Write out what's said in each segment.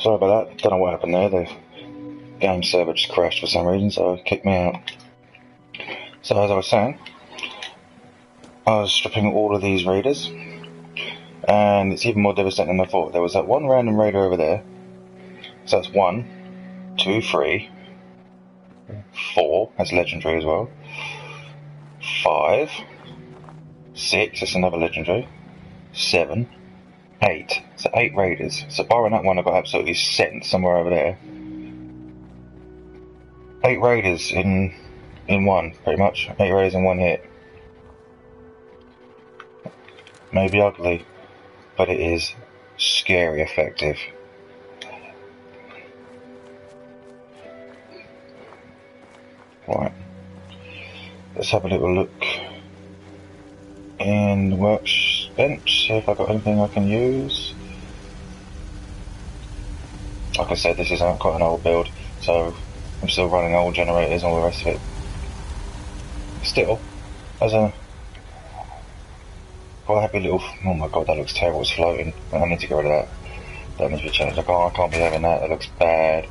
Sorry about that, don't know what happened there, the game server just crashed for some reason, so it kicked me out. So as I was saying, I was stripping all of these raiders, and it's even more devastating than I thought. There was that one random raider over there, so that's 1, 2, 3, 4, that's legendary as well, 5, 6, that's another legendary, 7, 8, so 8 raiders. So barring that one I got absolutely sent somewhere over there. 8 raiders in one, pretty much. 8 raiders in one hit. Maybe ugly, but it is scary effective. Right, let's have a little look in the workbench, see if I've got anything I can use. Like I said, this is quite an old build, so I'm still running old generators and all the rest of it. Still, as a quite happy little... Oh my god, that looks terrible, it's floating. I need to get rid of that. That needs to be changed. I can't be having that, it looks bad.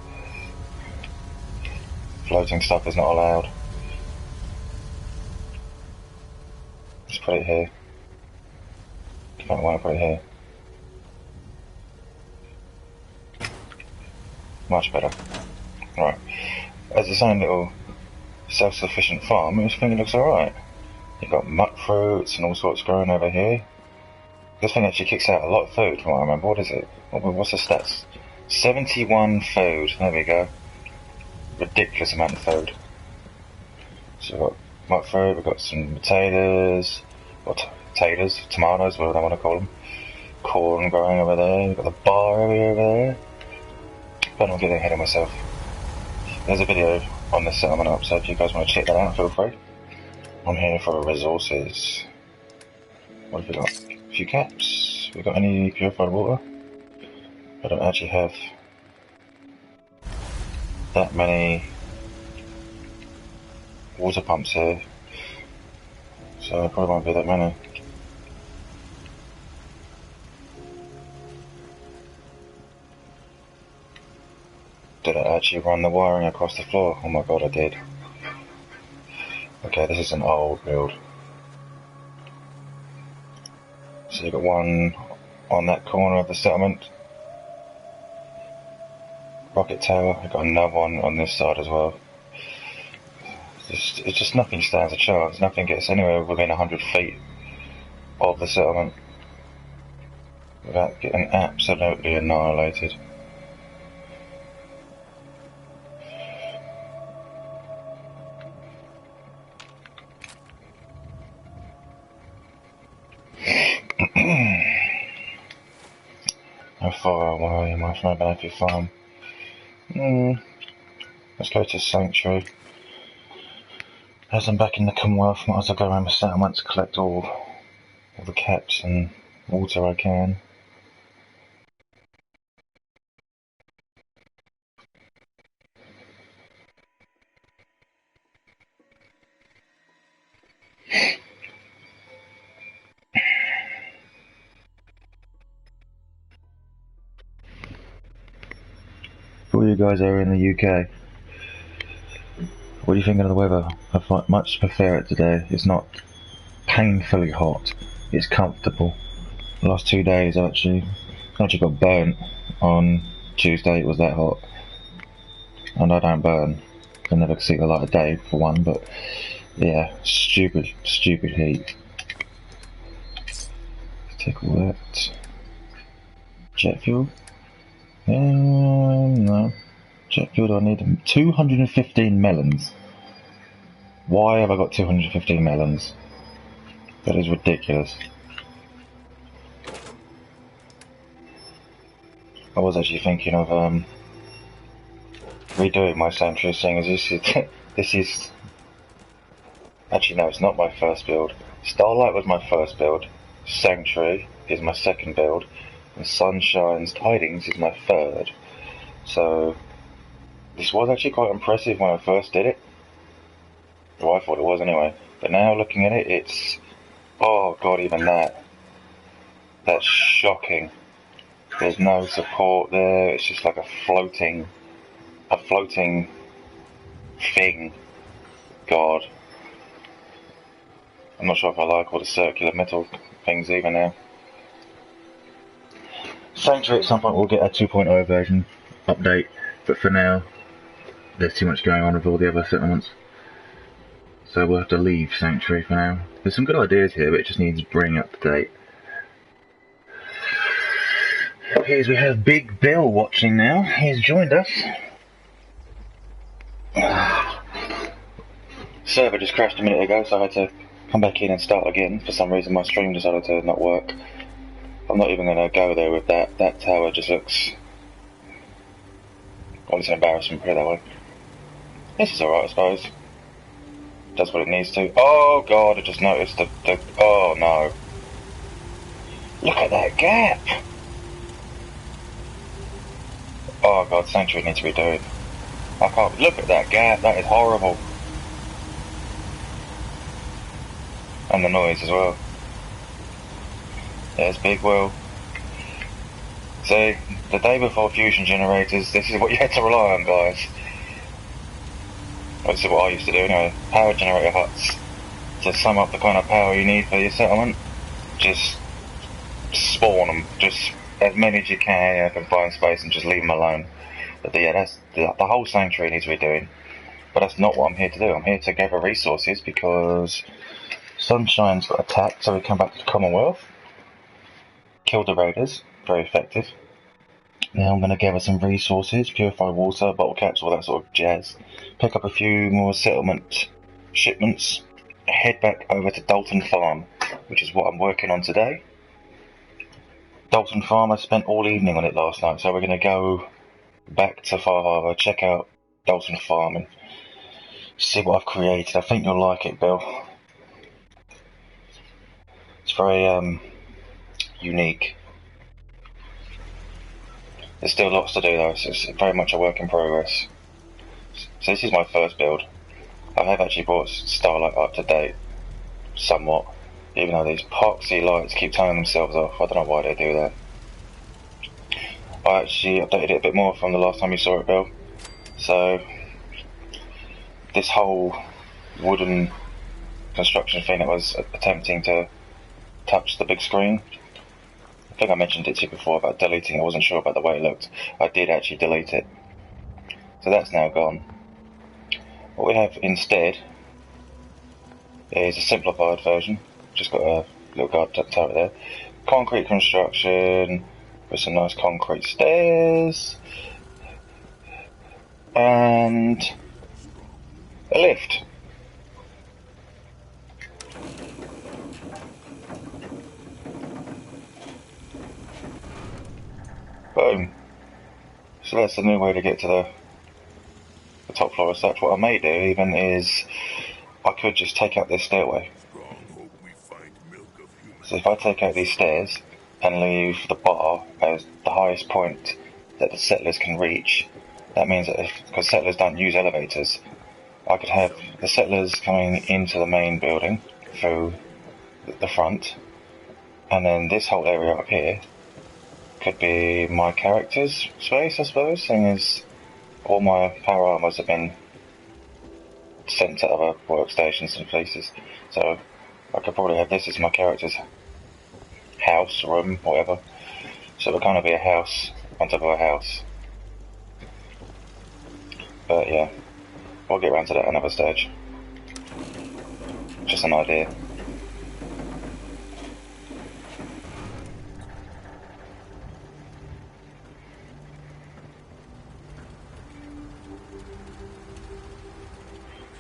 Floating stuff is not allowed. Just put it here. Don't want to put it here. Much better. Right. As its own little self-sufficient farm, I think it looks alright. You've got muck fruits and all sorts growing over here. This thing actually kicks out a lot of food from what I remember. What is it? What's the stats? 71 food. There we go. Ridiculous amount of food. So we've got muck fruit, we've got some potatoes, or tomatoes, whatever I want to call them. Corn growing over there, we've got the bar area over there. But I'm getting ahead of myself. There's a video on this settlement up, so if you guys want to check that out, feel free. I'm here for resources. What have we got? A few caps. We've got any purified water? I don't actually have that many water pumps here, so there probably won't be that many. Did I actually run the wiring across the floor? Oh my god, I did. Okay, this is an old build. So you've got one on that corner of the settlement. Rocket tower. I've got another one on this side as well. It's just nothing stands a chance. Nothing gets anywhere within 100 feet of the settlement without getting absolutely annihilated. How far away am I from a benefit farm? Let's go to Sanctuary. As I'm back in the Commonwealth, might as well go around the settlement to collect all the caps and water I can. For all you guys that are in the UK, what are you thinking of the weather? I much prefer it today. It's not painfully hot, it's comfortable. The last 2 days I actually got burnt. On Tuesday it was that hot. And I don't burn. I never see the light of day for one, but yeah, stupid heat. Take all that. Jet fuel? No. Jet fuel, I need 215 melons. Why have I got 215 melons? That is ridiculous. I was actually thinking of redoing my Sanctuary, seeing as this is actually no, it's not my first build. Starlight was my first build, Sanctuary is my second build, and Sunshine's Tidings is my third. So this was actually quite impressive when I first did it. Well, I thought it was anyway. But now looking at it, it's... oh god, even that. That's shocking. There's no support there. It's just like a floating thing. God. I'm not sure if I like all the circular metal things either now. Sanctuary at some point we'll get a 2.0 version update, but for now there's too much going on with all the other settlements. So we'll have to leave Sanctuary for now. There's some good ideas here, but it just needs bringing up to date. Here's we have Big Bill watching now. He's joined us. Server just crashed a minute ago, so I had to come back in and start again. For some reason my stream decided to not work. I'm not even going to go there with that. That tower just looks... well, it's an embarrassment, put it that way. This is alright, I suppose. Does what it needs to. Oh god, I just noticed the... oh no. Look at that gap! Oh god, Sanctuary needs to be doing. I can't... look at that gap, that is horrible. And the noise as well. There's Big Will. So, the day before fusion generators, this is what you had to rely on, guys. Well, this is what I used to do anyway. Power generator huts. To sum up the kind of power you need for your settlement, just spawn them. Just as many as you can in a confined space and just leave them alone. But yeah, that's the whole sanctuary needs to be doing. But that's not what I'm here to do. I'm here to gather resources because Sunshine's got attacked, so we come back to the Commonwealth. Killed the raiders, very effective. Now I'm going to gather some resources, purify water, bottle caps, all that sort of jazz. Pick up a few more settlement shipments. Head back over to Dalton Farm, which is what I'm working on today. Dalton Farm, I spent all evening on it last night, so we're going to go back to Far Harbour, check out Dalton Farm and see what I've created. I think you'll like it, Bill. It's very unique. There's still lots to do though, so it's very much a work in progress. So this is my first build. I have actually brought Starlight up to date, somewhat, even though these epoxy lights keep turning themselves off. I don't know why they do that. I actually updated it a bit more from the last time you saw it, Bill. So, this whole wooden construction thing that was attempting to touch the big screen, I think I mentioned it to you before about deleting. I wasn't sure about the way it looked. I did actually delete it. So that's now gone. What we have instead is a simplified version. Just got a little guard turret there. Concrete construction with some nice concrete stairs. And a lift. Boom. So that's the new way to get to the top floor as such. What I may do even is I could just take out this stairway. So if I take out these stairs and leave the bar as the highest point that the settlers can reach, that means that because settlers don't use elevators, I could have the settlers coming into the main building through the front, and then this whole area up here could be my character's space, I suppose, seeing as all my power armors have been sent to other workstations and places. So I could probably have this as my character's house, room, whatever. So it'll kind of be a house on top of a house. But yeah, we'll get around to that another stage. Just an idea.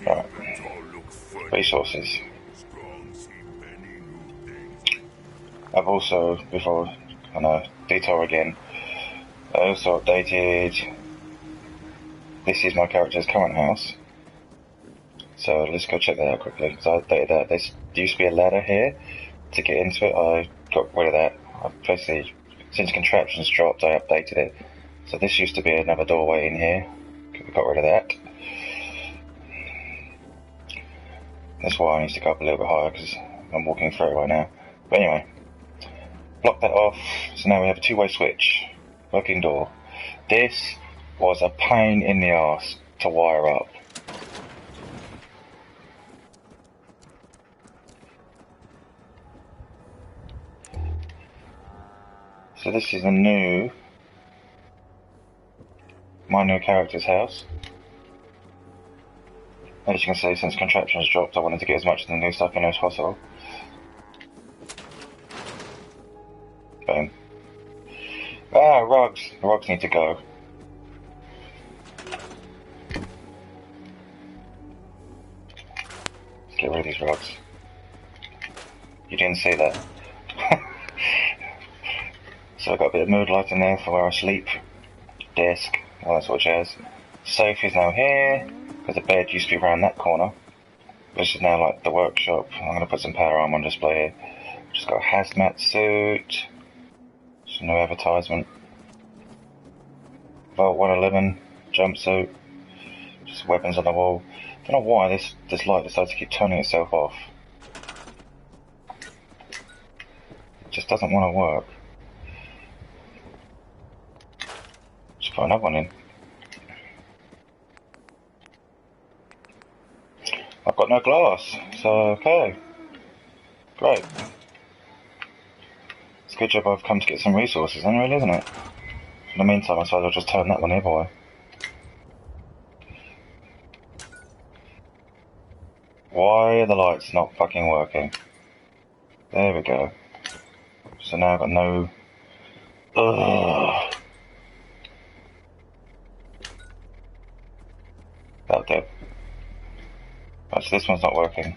Right. Resources. I've also, before I detour again, I also updated. This is my character's current house. So let's go check that out quickly. So I updated that. There used to be a ladder here to get into it. I got rid of that. I basically, since contraptions dropped, I updated it. So this used to be another doorway in here. We got rid of that. That's why I need to go up a little bit higher because I'm walking through it right now. But anyway, Block that off. So now we have a two-way switch. Working door. This was a pain in the arse to wire up. So this is my new character's house. As you can see, since contraptions dropped, I wanted to get as much of the new stuff in as possible. Boom. Ah, rugs. The rugs need to go. Let's get rid of these rugs. You didn't see that. So I've got a bit of mood light in there for where I sleep. Desk, all that sort of jazz. Safe is now here, because the bed used to be around that corner. This is now like the workshop. I'm going to put some power armor on display here. Just got a hazmat suit. Just a new advertisement. Vault 111 jumpsuit. Just weapons on the wall. Don't know why this light decides to keep turning itself off. It just doesn't want to work. Just put another one in. I've got no glass, so okay. Great. It's a good job I've come to get some resources then, really, isn't it? In the meantime, I suppose I'll just turn that one here, boy. Why are the lights not fucking working? There we go. So now I've got no... Ugh. That'll do. Right, so this one's not working.